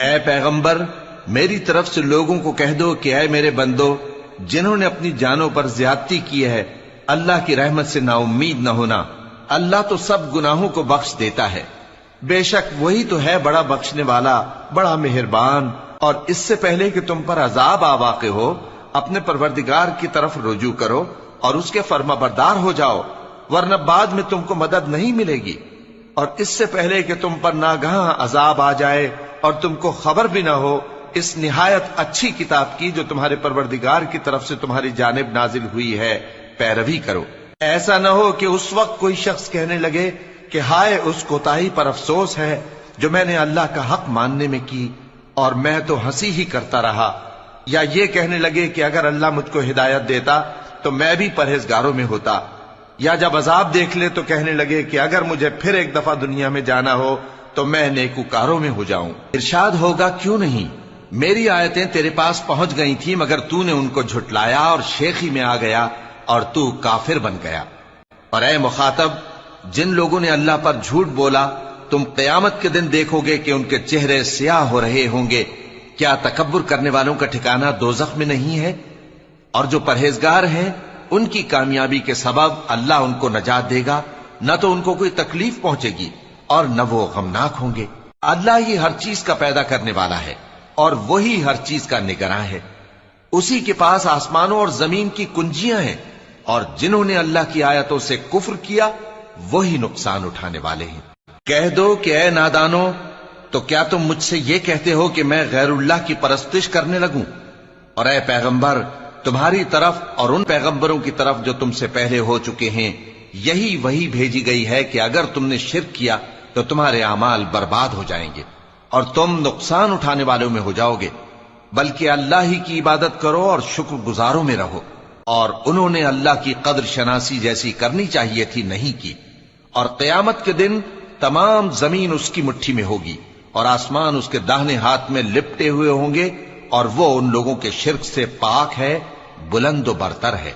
اے پیغمبر میری طرف سے لوگوں کو کہہ دو کہ اے میرے بندو، جنہوں نے اپنی جانوں پر زیادتی کی ہے اللہ کی رحمت سے نا امید نہ ہونا، اللہ تو سب گناہوں کو بخش دیتا ہے، بے شک وہی تو ہے بڑا بخشنے والا بڑا مہربان۔ اور اس سے پہلے کہ تم پر عذاب آ واقع ہو اپنے پروردگار کی طرف رجوع کرو اور اس کے فرما بردار ہو جاؤ، ورنہ بعد میں تم کو مدد نہیں ملے گی۔ اور اس سے پہلے کہ تم پر ناگہاں عذاب آ جائے اور تم کو خبر بھی نہ ہو اس نہایت اچھی کتاب کی جو تمہارے پروردگار کی طرف سے تمہاری جانب نازل ہوئی ہے پیروی کرو۔ ایسا نہ ہو کہ اس وقت کوئی شخص کہنے لگے کہ ہائے اس کوتاہی پر افسوس ہے جو میں نے اللہ کا حق ماننے میں کی اور میں تو ہنسی ہی کرتا رہا، یا یہ کہنے لگے کہ اگر اللہ مجھ کو ہدایت دیتا تو میں بھی پرہیزگاروں میں ہوتا، یا جب عذاب دیکھ لے تو کہنے لگے کہ اگر مجھے پھر ایک دفعہ دنیا میں جانا ہو تو میں نیکوکاروں میں ہو جاؤں۔ ارشاد ہوگا کیوں نہیں، میری آیتیں تیرے پاس پہنچ گئی تھی مگر تو نے ان کو جھٹلایا اور شیخی میں آ گیا اور تو کافر بن گیا۔ اور اے مخاطب، جن لوگوں نے اللہ پر جھوٹ بولا تم قیامت کے دن دیکھو گے کہ ان کے چہرے سیاہ ہو رہے ہوں گے، کیا تکبر کرنے والوں کا ٹھکانہ دوزخ میں نہیں ہے؟ اور جو پرہیزگار ہیں ان کی کامیابی کے سبب اللہ ان کو نجات دے گا، نہ تو ان کو کوئی تکلیف پہنچے گی اور نہ وہ غمناک ہوں گے۔ اللہ ہی ہر چیز کا پیدا کرنے والا ہے اور وہی ہر چیز کا نگراں ہے، اسی کے پاس آسمانوں اور زمین کی کنجیاں ہیں، اور جنہوں نے اللہ کی آیتوں سے کفر کیا وہی نقصان اٹھانے والے ہیں۔ کہہ دو کہ اے نادانو، تو کیا تم مجھ سے یہ کہتے ہو کہ میں غیر اللہ کی پرستش کرنے لگوں؟ اور اے پیغمبر تمہاری طرف اور ان پیغمبروں کی طرف جو تم سے پہلے ہو چکے ہیں یہی وہی بھیجی گئی ہے کہ اگر تم نے شرک کیا تو تمہارے اعمال برباد ہو جائیں گے اور تم نقصان اٹھانے والوں میں ہو جاؤ گے، بلکہ اللہ ہی کی عبادت کرو اور شکر گزاروں میں رہو۔ اور انہوں نے اللہ کی قدر شناسی جیسی کرنی چاہیے تھی نہیں کی، اور قیامت کے دن تمام زمین اس کی مٹھی میں ہوگی اور آسمان اس کے داہنے ہاتھ میں لپٹے ہوئے ہوں گے، اور وہ ان لوگوں کے شرک سے پاک ہے، بلند و برتر ہے۔